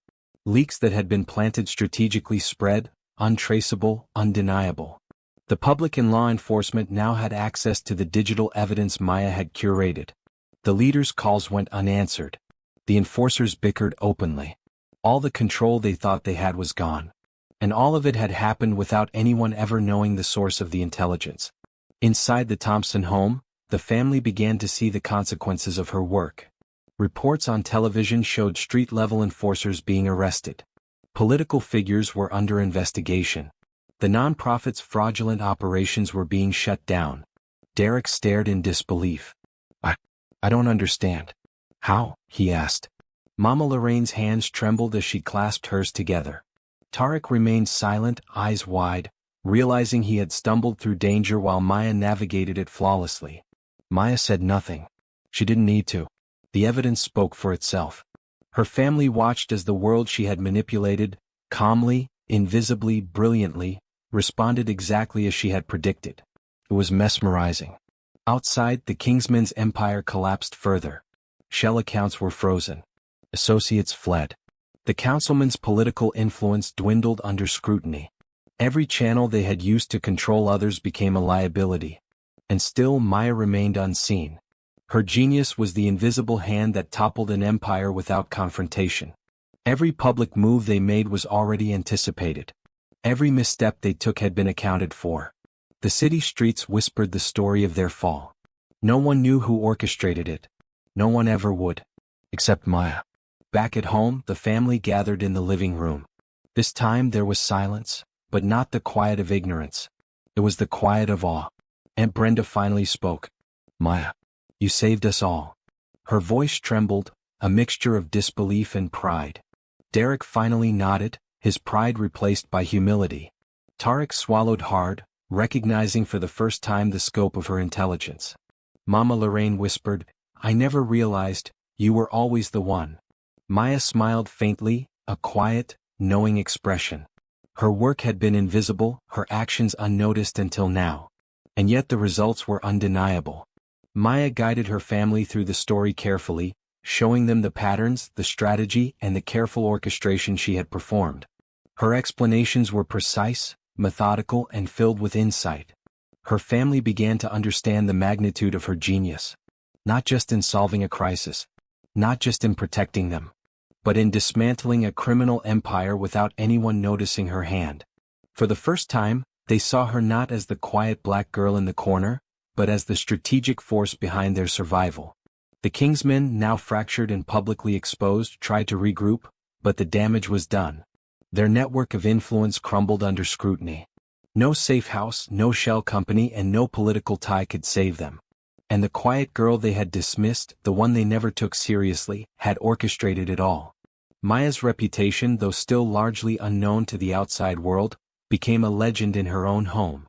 Leaks that had been planted strategically spread, untraceable, undeniable. The public and law enforcement now had access to the digital evidence Maya had curated. The leaders' calls went unanswered. The enforcers bickered openly. All the control they thought they had was gone. And all of it had happened without anyone ever knowing the source of the intelligence. Inside the Thompson home, the family began to see the consequences of her work. Reports on television showed street-level enforcers being arrested. Political figures were under investigation. The nonprofit's fraudulent operations were being shut down. Derek stared in disbelief. I don't understand. How? He asked. Mama Lorraine's hands trembled as she clasped hers together. Tarek remained silent, eyes wide, realizing he had stumbled through danger while Maya navigated it flawlessly. Maya said nothing. She didn't need to. The evidence spoke for itself. Her family watched as the world she had manipulated, calmly, invisibly, brilliantly, responded exactly as she had predicted. It was mesmerizing. Outside, the Kingsmen's empire collapsed further. Shell accounts were frozen. Associates fled. The councilmen's political influence dwindled under scrutiny. Every channel they had used to control others became a liability. And still Maya remained unseen. Her genius was the invisible hand that toppled an empire without confrontation. Every public move they made was already anticipated. Every misstep they took had been accounted for. The city streets whispered the story of their fall. No one knew who orchestrated it. No one ever would. Except Maya. Back at home, the family gathered in the living room. This time there was silence, but not the quiet of ignorance. It was the quiet of awe. Aunt Brenda finally spoke. Maya, you saved us all. Her voice trembled, a mixture of disbelief and pride. Derek finally nodded, his pride replaced by humility. Tarek swallowed hard, recognizing for the first time the scope of her intelligence. Mama Lorraine whispered, I never realized, you were always the one. Maya smiled faintly, a quiet, knowing expression. Her work had been invisible, her actions unnoticed until now. And yet the results were undeniable. Maya guided her family through the story carefully, showing them the patterns, the strategy, and the careful orchestration she had performed. Her explanations were precise, methodical, and filled with insight. Her family began to understand the magnitude of her genius. Not just in solving a crisis. Not just in protecting them. But in dismantling a criminal empire without anyone noticing her hand. For the first time, they saw her not as the quiet black girl in the corner, but as the strategic force behind their survival. The Kingsmen, now fractured and publicly exposed, tried to regroup, but the damage was done. Their network of influence crumbled under scrutiny. No safe house, no shell company, and no political tie could save them. And the quiet girl they had dismissed, the one they never took seriously, had orchestrated it all. Maya's reputation, though still largely unknown to the outside world, became a legend in her own home.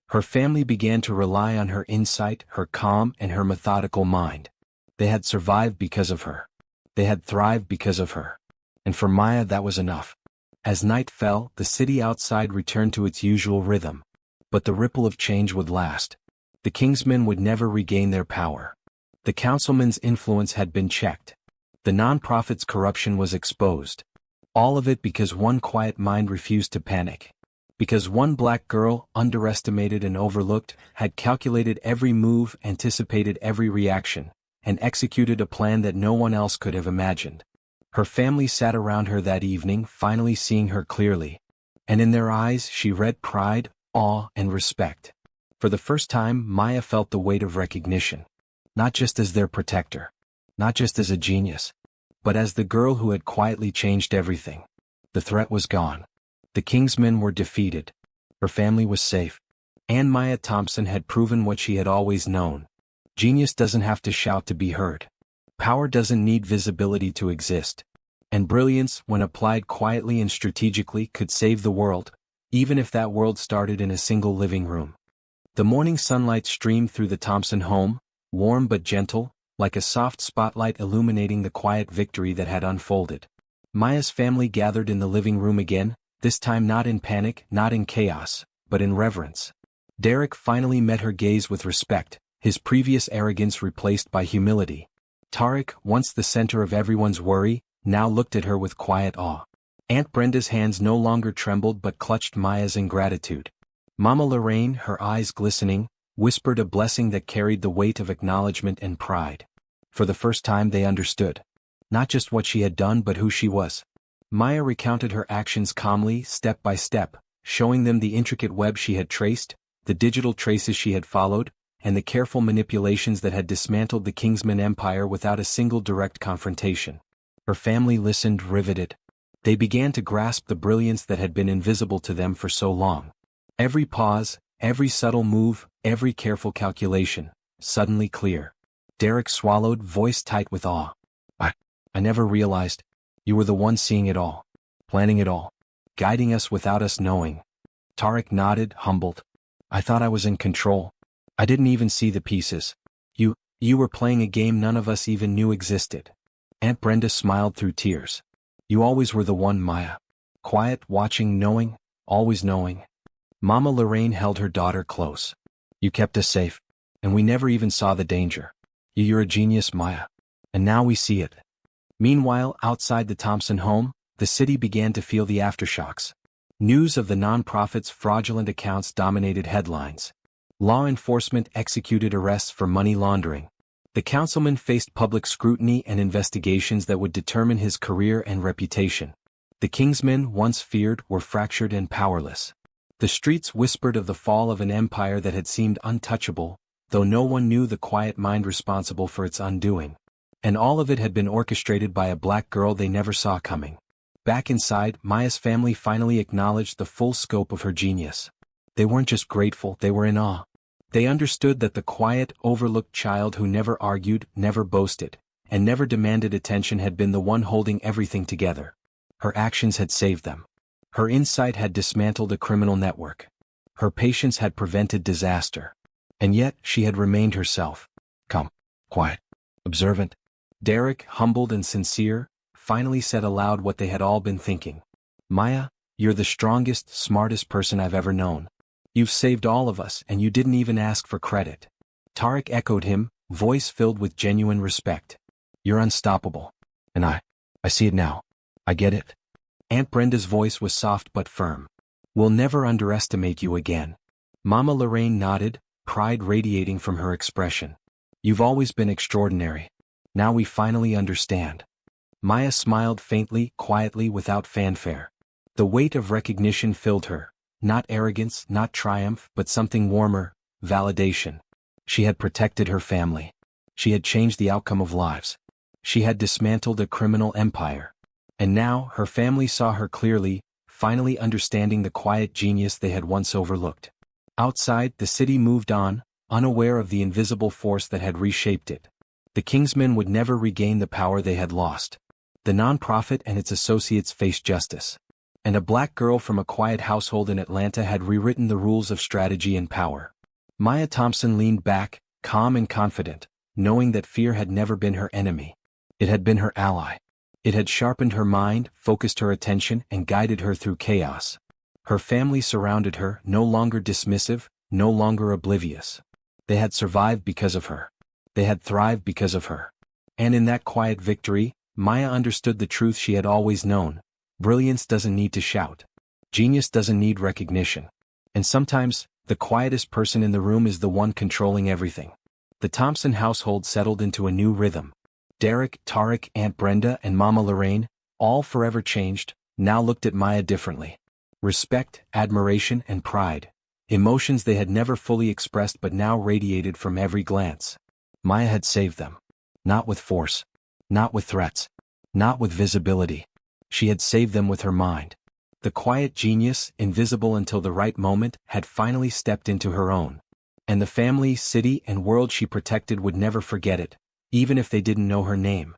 Her family began to rely on her insight, her calm, and her methodical mind. They had survived because of her. They had thrived because of her. And for Maya that was enough. As night fell, the city outside returned to its usual rhythm. But the ripple of change would last. The Kingsmen would never regain their power. The councilman's influence had been checked. The nonprofit's corruption was exposed. All of it because one quiet mind refused to panic. Because one black girl, underestimated and overlooked, had calculated every move, anticipated every reaction, and executed a plan that no one else could have imagined. Her family sat around her that evening, finally seeing her clearly. And in their eyes she read pride, awe, and respect. For the first time, Maya felt the weight of recognition. Not just as their protector. Not just as a genius. But as the girl who had quietly changed everything. The threat was gone. The Kingsmen were defeated. Her family was safe. And Maya Thompson had proven what she had always known. Genius doesn't have to shout to be heard. Power doesn't need visibility to exist. And brilliance, when applied quietly and strategically, could save the world, even if that world started in a single living room. The morning sunlight streamed through the Thompson home, warm but gentle, like a soft spotlight illuminating the quiet victory that had unfolded. Maya's family gathered in the living room again, this time not in panic, not in chaos, but in reverence. Derek finally met her gaze with respect, his previous arrogance replaced by humility. Tarek, once the center of everyone's worry, now looked at her with quiet awe. Aunt Brenda's hands no longer trembled but clutched Maya's in gratitude. Mama Lorraine, her eyes glistening, whispered a blessing that carried the weight of acknowledgement and pride. For the first time they understood. Not just what she had done but who she was. Maya recounted her actions calmly, step by step, showing them the intricate web she had traced, the digital traces she had followed, and the careful manipulations that had dismantled the Kingsmen empire without a single direct confrontation. Her family listened, riveted. They began to grasp the brilliance that had been invisible to them for so long. Every pause, every subtle move, every careful calculation, suddenly clear. Derek swallowed, voice tight with awe. I never realized. You were the one seeing it all. Planning it all. Guiding us without us knowing. Tarek nodded, humbled. I thought I was in control. I didn't even see the pieces. You were playing a game none of us even knew existed. Aunt Brenda smiled through tears. You always were the one, Maya. Quiet, watching, knowing, always knowing. Mama Lorraine held her daughter close. You kept us safe, and we never even saw the danger. You're a genius, Maya. And now we see it. Meanwhile, outside the Thompson home, the city began to feel the aftershocks. News of the nonprofit's fraudulent accounts dominated headlines. Law enforcement executed arrests for money laundering. The councilman faced public scrutiny and investigations that would determine his career and reputation. The Kingsmen, once feared, were fractured and powerless. The streets whispered of the fall of an empire that had seemed untouchable, though no one knew the quiet mind responsible for its undoing. And all of it had been orchestrated by a black girl they never saw coming. Back inside, Maya's family finally acknowledged the full scope of her genius. They weren't just grateful, they were in awe. They understood that the quiet, overlooked child who never argued, never boasted, and never demanded attention had been the one holding everything together. Her actions had saved them. Her insight had dismantled a criminal network. Her patience had prevented disaster. And yet, she had remained herself. Calm, quiet, observant. Derek, humbled and sincere, finally said aloud what they had all been thinking. Maya, you're the strongest, smartest person I've ever known. You've saved all of us and you didn't even ask for credit. Tarek echoed him, voice filled with genuine respect. You're unstoppable. And I see it now. I get it. Aunt Brenda's voice was soft but firm. We'll never underestimate you again. Mama Lorraine nodded, pride radiating from her expression. You've always been extraordinary. Now we finally understand. Maya smiled faintly, quietly, without fanfare. The weight of recognition filled her. Not arrogance, not triumph, but something warmer, validation. She had protected her family. She had changed the outcome of lives. She had dismantled a criminal empire. And now, her family saw her clearly, finally understanding the quiet genius they had once overlooked. Outside, the city moved on, unaware of the invisible force that had reshaped it. The Kingsmen would never regain the power they had lost. The nonprofit and its associates faced justice. And a black girl from a quiet household in Atlanta had rewritten the rules of strategy and power. Maya Thompson leaned back, calm and confident, knowing that fear had never been her enemy. It had been her ally. It had sharpened her mind, focused her attention, and guided her through chaos. Her family surrounded her, no longer dismissive, no longer oblivious. They had survived because of her. They had thrived because of her. And in that quiet victory, Maya understood the truth she had always known. Brilliance doesn't need to shout. Genius doesn't need recognition. And sometimes, the quietest person in the room is the one controlling everything. The Thompson household settled into a new rhythm. Derek, Tarek, Aunt Brenda, and Mama Lorraine, all forever changed, now looked at Maya differently. Respect, admiration, and pride. Emotions they had never fully expressed but now radiated from every glance. Maya had saved them. Not with force. Not with threats. Not with visibility. She had saved them with her mind. The quiet genius, invisible until the right moment, had finally stepped into her own. And the family, city, and world she protected would never forget it, even if they didn't know her name.